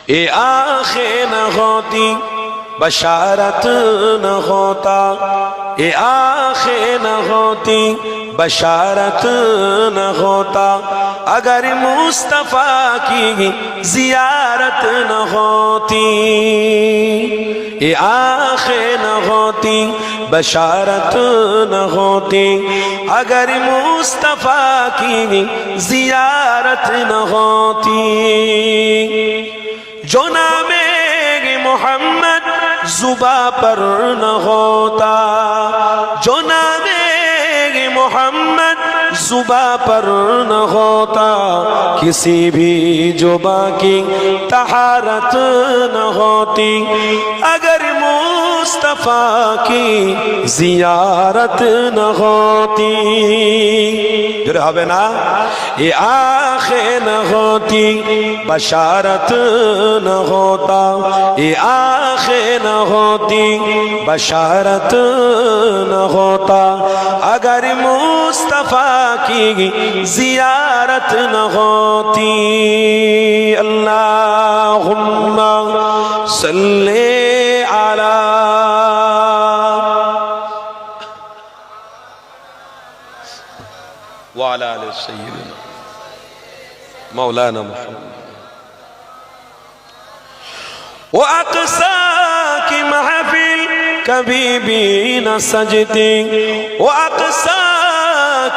ये आंखें न होती बशारत न होता, ये आंखें न होती बशारत न होता, अगर मुस्तफा की जियारत न होती। ये आंखें न होती बशारत न होती, अगर मुस्तफा की जियारत न होती। जो नामे मोहम्मद जुबा पर न होता, जो नामे मोहम्मद जुबा पर न होता, किसी भी जुबा की तहारत न होती, अगर मुस्तफा की जियारत न होती। जुड़े हबे ना, ये आंखें न होती बशारत न होता, ये आंखें न होती बशारत न होता, अगर मुस्तफा की जियारत न होती। अल्लाहुम्मा सल्ले अला व अला आलि सय्यिदना मौलाना मुहम्मद। वो अक़सा की महफिल कभी भी न सजती, वो अक़सा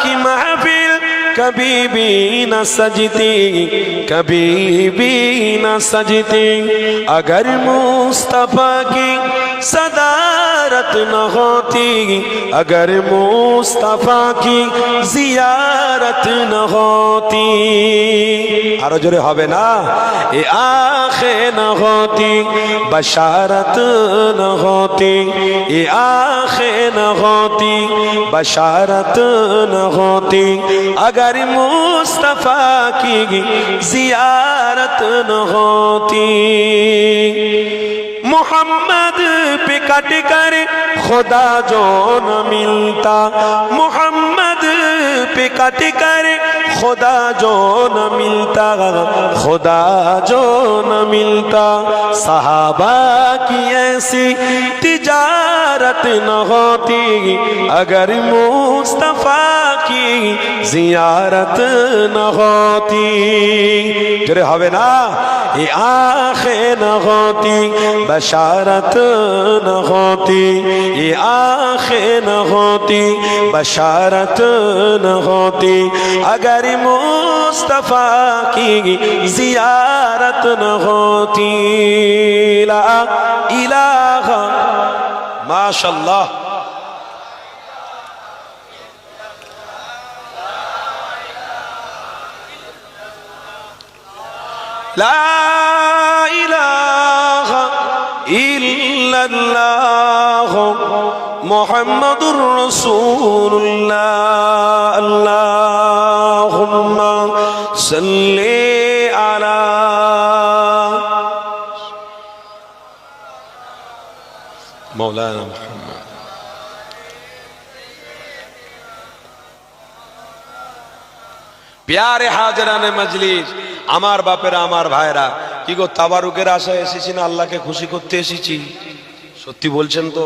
की महफिल कभी भी न सजती, कभी भी न सजती, अगर मुस्तफा की सदारत न होती, अगर मुस्तफा की जियारत न होती। आरो जोरे होबे ना, ये आंखें न होती बशारत न होती, ये आंखें न होती बशारत न होती, अगर मुस्तफा की जियारत न होती। मोहम्मद पे कट कर खुदा जो न मिलता, मोहम्मद पे कट कर खुदा जो न मिलता, खुदा जो न मिलता, सहाबा की ऐसी तिजारत न होती, अगर मुस्तफा की जियारत न होती। जुड़े हबे ना, ये आंखें न होती बशारत न होती, ये आंखें न होती बशारत न होती, अगर मुस्तफा की जियारत न होती। ला इलाहा माशाअल्लाह। ला इलाहा इल्लल्लाह मुहम्मदुर रसूलुल्लाह। अल्लाहुम्मा सल्ली अला मौलाना मुहम्मद। प्यारे हाजराने मजलिस, আমার বাপেরা আমার ভাইরা, কি গো তাবারুকের আশায় এসেছি না আল্লাহকে খুশি করতে এসেছি? সত্যি বলছেন তো?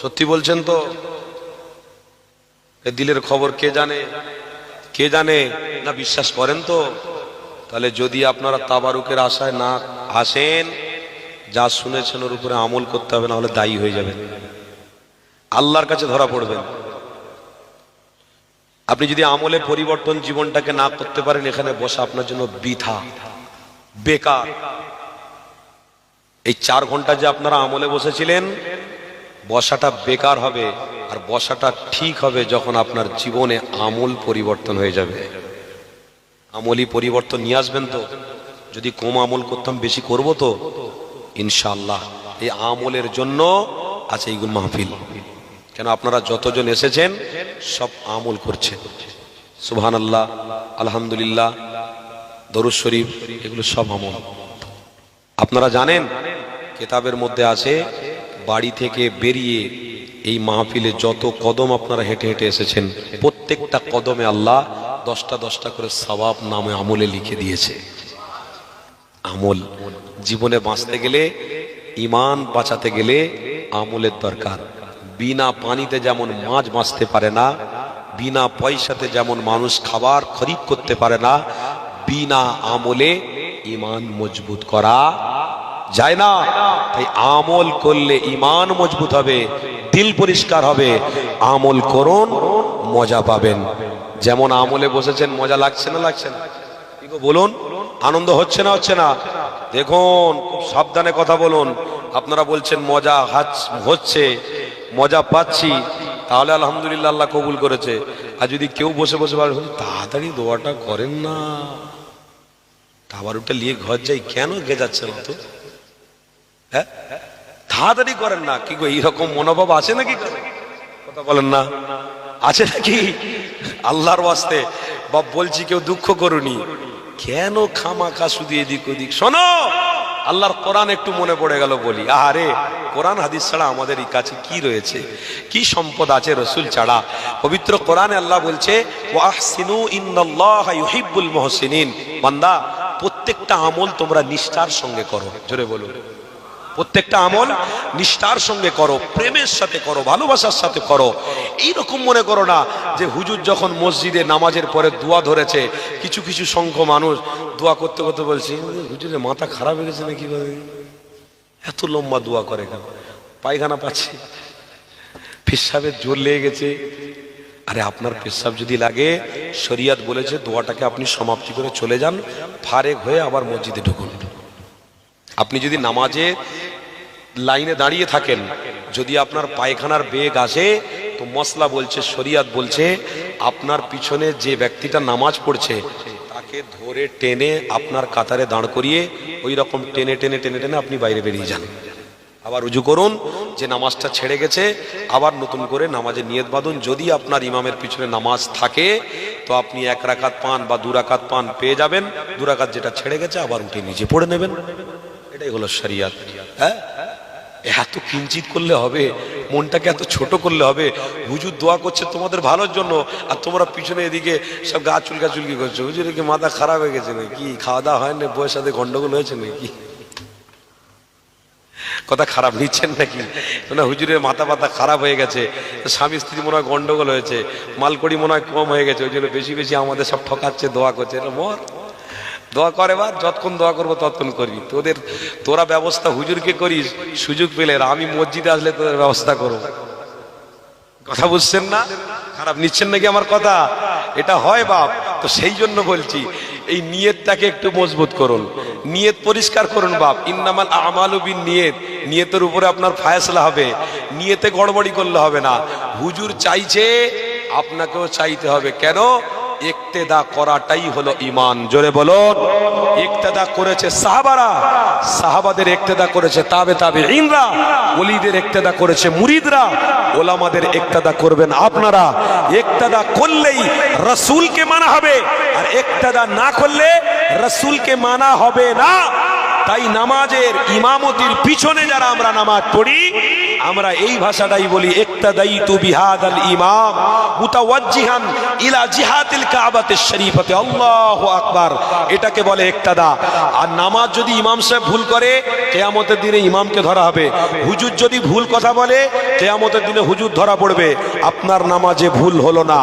সত্যি বলছেন তো? এ দিলের খবর কে জানে? কে জানে না? বিশ্বাস করেন তো? তাহলে যদি আপনারা তাবারুকের আশায় না আসেন, যা শুনেছেন ওর উপরে আমল করতে হবে, না হলে দায়ী হয়ে যাবেন, আল্লাহর কাছে ধরা পড়বেন। আপনি যদি আমলে পরিবর্তন জীবনটাকে না করতে পারেন, এখানে বসা আপনার জন্য বৃথা, বেকার। এই 4 ঘন্টা যে আপনারা আমলে বসেছিলেন, বসাটা বেকার হবে, আর বসাটা ঠিক হবে যখন আপনার জীবনে আমল পরিবর্তন হয়ে যাবে। আমলি পরিবর্তন নিয়ে আসবেন তো? যদি কম আমল করতাম, বেশি করব তো ইনশাআল্লাহ। এই আমলের জন্য আছে এইগুলো মাহফিল। কেন আপনারা যতজন এসেছেন সব আমল করছেন। সুবহানাল্লাহ, আলহামদুলিল্লাহ, দরুদ শরীফ, এগুলো সব আমল। আপনারা জানেন কিতাবের মধ্যে আছে, বাড়ি থেকে বেরিয়ে এই মাহফিলে যত কদম আপনারা হেঁটে হেঁটে এসেছেন, প্রত্যেকটা কদমে আল্লাহ 10টা 10টা করে সওয়াব নামে আমলে লিখে দিয়েছে। আমল জীবনে বাঁচতে গেলে, ইমান বাঁচাতে গেলে আমলের দরকার। বিনা পানিতে যেমন মাছ বাঁচতে পারে না, বিনা পয়সাতে যেমন মানুষ খাবার খরিদ করতে পারে না, বিনা আমলে ইমান মজবুত করা যায় না। তাই আমল করলে ইমান মজবুত হবে, দিল পরিষ্কার হবে। আমল করুন, মজা পাবেন। যেমন আমলে বসেছেন, মজা লাগছে না লাগছে না? কি গো বলুন, আনন্দ হচ্ছে না হচ্ছে না? দেখুন, খুব সাবধানে কথা বলুন। আপনারা বলছেন মজা হচ্ছে, মজা পাচ্ছি, তাহলে আলহামদুলিল্লাহ, আল্লাহ কবুল করেছে। আর যদি কেউ বসে বসে বলে তাড়াতাড়ি দোয়াটা করেন না, খাবার উঠে নিয়ে ঘর যাই, কেন গেজাচ্ছেন তো? হ্যাঁ, তাড়াতাড়ি করেন না। কি গো, এইরকম মনোভাব আছে নাকি? কথা বলেন না, আছে নাকি? আল্লাহর ওয়াস্তে বাপ বলছি, কেউ দুঃখ করুনি, কেন খামাখা শুধু এদিক ওদিক? শোনো, আল্লাহর কোরআন একটু মনে পড়ে গেল বলি। আরে কোরআন হাদিস ছাড়া আমাদের এই কাছে কি রয়েছে, কি সম্পদ আছে রসুল ছাড়া? পবিত্র কোরআনে আল্লাহ বলছে, ওয়া আহসিনু ইন্নাল্লাহা ইউহিব্বুল মুহসিনিন। বান্দা, প্রত্যেকটা আমল তোমরা নিষ্ঠার সঙ্গে করো। জোরে বলুন, প্রত্যেকটা আমল নিষ্ঠার সঙ্গে করো, প্রেমের সাথে করো, ভালোবাসার সাথে করো। এইরকম মনে করো না যে হুজুর যখন মসজিদে নামাজের পরে দোয়া ধরেছে, কিছু কিছু সংখ্য মানুষ দোয়া করতে করতে বলছে, হুজুরের মাথা খারাপ হয়ে গেছে নাকি, এত লম্বা দোয়া করে কেন? পায়খানা পাচ্ছে, পেশাবের জোর লেগে গেছে। আরে আপনার পেশাব যদি লাগে, শরিয়ত বলেছে দোয়াটাকে আপনি সমাপ্তি করে চলে যান, ফারেক হয়ে আবার মসজিদে ঢুকুন। আপনি যদি নামাজে লাইনে দাঁড়িয়ে থাকেন, যদি আপনার পায়খানার বেগ আসে, তো মসলা বলছে, শরিয়ত বলছে, আপনার পিছনে যে ব্যক্তিটা নামাজ পড়ছে তাকে ধরে টেনে আপনার কাতারে দাঁড় করিয়ে ওই রকম টেনে টেনে টেনে টেনে আপনি বাইরে বেরিয়ে যান। আবার উজু করুন, যে নামাজটা ছেড়ে গেছে আবার নতুন করে নামাজে নিয়ত বাঁধুন। যদি আপনার ইমামের পিছনে নামাজ থাকে তো আপনি 1 রাকাত পান বা 2 রাকাত পান, পেয়ে যাবেন। 2 রাকাত যেটা ছেড়ে গেছে আবার উঠে নিজে পড়ে নেবেন। এটাই হলো শরিয়ত। হ্যাঁ, এত কিঞ্চিত করলে হবে? মনটাকে এত ছোট করলে হবে? হুজুর দোয়া করছে তোমাদের ভালোর জন্য, আর তোমরা পিছনে এদিকে সব গা চুলকা চুলকি করছো। হুজুরের কি মাথা খারাপ হয়ে গেছে নাকি? খাওয়া দাওয়া হয় না? বউয়ের সাথে গন্ডগোল হয়েছে নাকি? কথা খারাপ নিচ্ছেন নাকি? না, হুজুরের মাথা ব্যথা খারাপ হয়ে গেছে, স্বামী স্ত্রী মনে হয় গন্ডগোল হয়েছে, মালকড়ি মনে হয় কম হয়ে গেছে, ওই জন্য বেশি বেশি আমাদের সব ঠকাচ্ছে, দোয়া করছে। মর দোয়া করে, বা যতক্ষণ দোয়া করবো ততক্ষণ করবি। তোরা ব্যবস্থা হুজুরকে করিস, সুযোগ পেলে আমি মসজিদে আসলে তোদের ব্যবস্থা করবো। কথা বুঝছেন না? খারাপ নিচ্ছেন নাকি আমার কথা? এটা হয় বাপ। তো সেই জন্য বলছি, এই নিয়তটাকে একটু মজবুত করুন, নিয়ত পরিষ্কার করুন বাপ। ইন্নামাল আমালু বিন্নিয়াত, নিয়তের উপরে আপনার ফায়সালা হবে। নিয়তে গড়বড়ি করলে হবে না। হুজুর চাইছে, আপনাকেও চাইতে হবে। কেন? ইক্তেদা করাটাই হলো ঈমান। জোরে বলুন, ইক্তেদা করেছে সাহাবারা, সাহাবাদের ইক্তেদা করেছে তাবেঈনরা, ওলিদের ইক্তেদা করেছে মুরিদরা, ওলামাদের ইক্তেদা করবেন আপনারা। ইক্তেদা করলেই রাসূলকে মানা হবে, আর ইক্তেদা না করলে রাসূলকে মানা হবে না। তাই নামাজের ইমামতির পিছনে যারা আমরা নামাজ পড়ি, আমরা এই ভাষাটাই বলি, ইক্তাদাইতু বিহাদাল ইমাম মুতাওয়াজ্জিহান ইলা জিহাতিল কাবাতিশ শরীফাতে, আল্লাহু আকবার। এটাকে বলে ইক্তাদা। আর নামাজ যদি ইমাম সাহেব ভুল করে, কিয়ামতের দিনে ইমামকে ধরা হবে। হুজুর যদি ভুল কথা বলে, কিয়ামতের দিনে হুজুর ধরা পড়বে। আপনার নামাজে ভুল হলো না,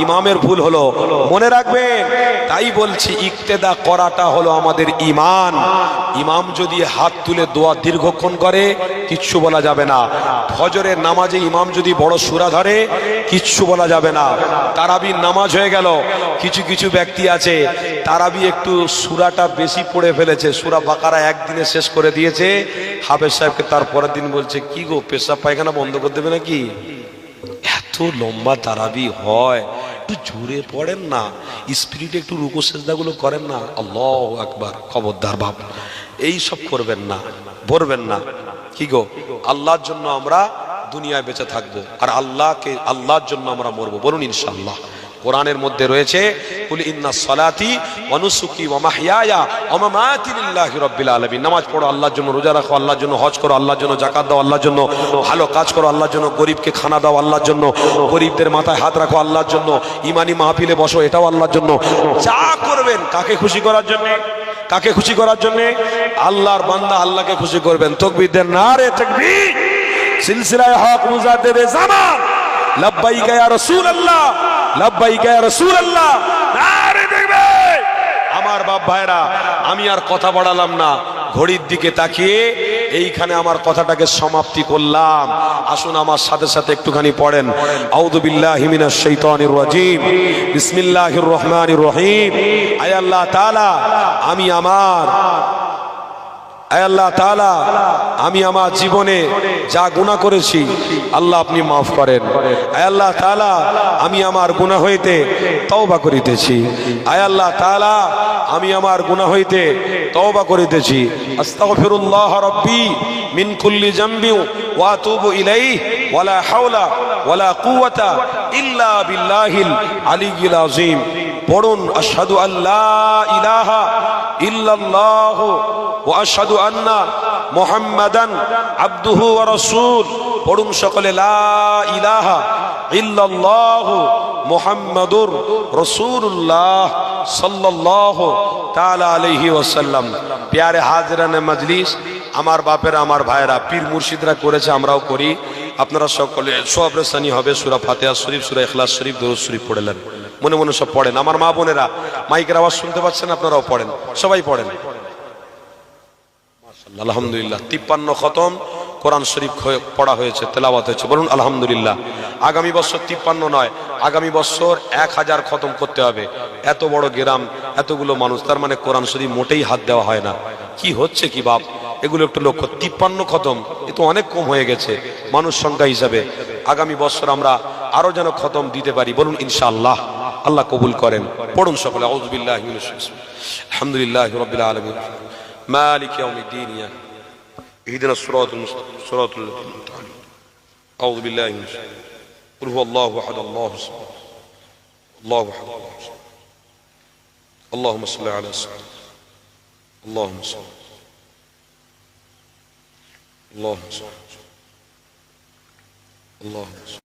ইমামের ভুল হলো, মনে রাখবেন। তাই বলছি, ইক্তেদা করাটা হলো আমাদের ঈমান। ইমাম যদি হাত তুলে দোয়া দীর্ঘক্ষণ করে, কিচ্ছু বলা যাবে না। ফজরের নামাজে ইমাম যদি বড় সূরা ধরে, কিচ্ছু বলা যাবে না। তারাবির নামাজ হয়ে গেল, কিছু কিছু ব্যক্তি আছে তারাবি একটু সূরাটা বেশি পড়ে ফেলেছে, সূরা বাকারা একদিনে শেষ করে দিয়েছে। হাফেজ সাহেবকে তার পরের দিন বলছে, কি গো, পেশাব পায়খানা বন্ধ করে দেবে নাকি? এত লম্বা তারাবি হয়, একটু জোরে পড়েন না, স্পিরিটে একটু রুকু সেজদাগুলো করেন না। আল্লাহু আকবার। খবরদার বাপ, এই সব করবেন না, বলবেন না। কি গো, আল্লাহর জন্য আমরা দুনিয়ায় বেঁচে থাকবো, আর আল্লাহর জন্য আমরা মরবো। বলুন ইনশাআল্লাহ। কোরআনের মধ্যে রয়েছে, কুল ইন্না সলাতি ওয়া নুসুকি ওয়া মাহইয়ায়া ওয়া মামাতি লিল্লাহি রাব্বিল আলামিন। নামাজ পড়ো আল্লাহর জন্য, রোজা রাখো আল্লাহর জন্য, হজ করো আল্লাহর জন্য, যাকাত দাও আল্লাহর জন্য, ভালো কাজ করো আল্লাহর জন্য, গরিবকে খানা দাও আল্লাহর জন্য, গরিবদের মাথায় হাত রাখো আল্লাহর জন্য, ইমানি মাহফিলে বসো, এটাও আল্লাহর জন্য। যা করবেন কাকে খুশি করার জন্য? কাকে খুশি করার জন্য? আল্লাহর বান্দা আল্লাহকে খুশি করবেন। তাকবীর দেন, নারে তাকবীর। সিলসিলায়ে হক মুজাদ্দিদে জামান, লাব্বাইকা ইয়া রাসূলুল্লাহ, লাব্বাইকা ইয়া রাসূলুল্লাহ, নারে তাকবীর। আমার বাপ ভাইরা, আমি আর কথা বাড়ালাম না, ঘড়ির দিকে তাকিয়ে এইখানে আমার কথাটাকে সমাপ্তি করলাম। আসুন আমার সাথে সাথে একটুখানি পড়েন, আউযু বিল্লাহি মিনাশ শাইতানির রাজীম, বিসমিল্লাহির রহমানির রহিম। আয় আল্লাহ তাআলা, আমি আমার আমি আমার জীবনে যা গুনাহ করেছি আল্লাহ আপনি মাফ করেন। আয় আল্লাহ তাআলা, আমি আমার গুনাহ হইতে তওবা করিতেছি। আয় আল্লাহ তাআলা, আমি আমার গুনাহ হইতে তওবা করিতেছি। আস্তাগফিরুল্লাহ রাব্বি মিন কুল্লি যামবি ওয়া আতুবু ইলাইহি ওয়ালা হাওলা ওয়ালা কুওয়াতা ইল্লা বিল্লাহিল আলিয়্যিল আযীম। পড়ুন, আশহাদু আল্লা ইলাহা ইল্লাল্লাহু ওয়া আশহাদু আন্না মুহাম্মাদান আবদুহু ওয়া রাসূল। পড়ুন সকলে, লা ইলাহা ইল্লাল্লাহু মুহাম্মাদুর রাসূলুল্লাহ সাল্লাল্লাহু তাআলা আলাইহি ওয়াসাল্লাম। প্যারে হাজরানে মজলিস, আমার বাপেরা, আমার ভাইরা, পীর মুর্শিদরা করেছে, আমরাও করি। আপনারা সকলে সব রেসানি হবে, সূরা ফাতিহা শরীফ, সূরা ইখলাস শরীফ, দরুদ শরীফ পড়লেন, মনে মনে সব পড়েন। আমার মা বোনেরা মাইকের আওয়াজ শুনতে পাচ্ছেন, আপনারাও পড়েন, সবাই পড়েন। আলহামদুলিল্লাহ, 53 খতম কোরআন শরীফ পড়া হয়েছে, তেলাওয়াত হয়েছে। বলুন আলহামদুলিল্লাহ। আগামী বছর 53 নয়, আগামী বছর 1000 খতম করতে হবে। এত বড় গ্রাম, এতগুলো মানুষ, তার মানে কোরআন শরীফ মোটেই হাত দেওয়া হয় না। কি হচ্ছে কি বাপ, এগুলো একটু লক্ষ্য। 53 খতম, এ তো অনেক কম হয়ে গেছে মানুষ সংখ্যা হিসাবে। আগামী বছর আমরা আরো যেন খতম দিতে পারি। বলুন ইনশাআল্লাহ, আল্লাহ কবুল করেন। পড়ুন সকলে, আউযু বিল্লাহি মিনাশ শাইতানির রাজীম, আলহামদুলিল্লাহি রাব্বিল আলামিন, মালিক ইয়াউমিদ্দিন, ইহদিনাস সিরাতাল মুস্তাকিম, সিরাতাল লাযিনা আন'আমতা আলাইহিম, আউযু বিল্লাহি মিনাশ শাইতানির রাজীম, কুল হুয়াল্লাহু আহাদ, আল্লাহুস সামাদ, আল্লাহু আহাদ, আল্লাহুম্মা সাল্লি আলা সাইয়্যিদিনা, আল্লাহুম্মা সাল্লি, আল্লাহুম্মা সাল্লি, আল্লাহুম্মা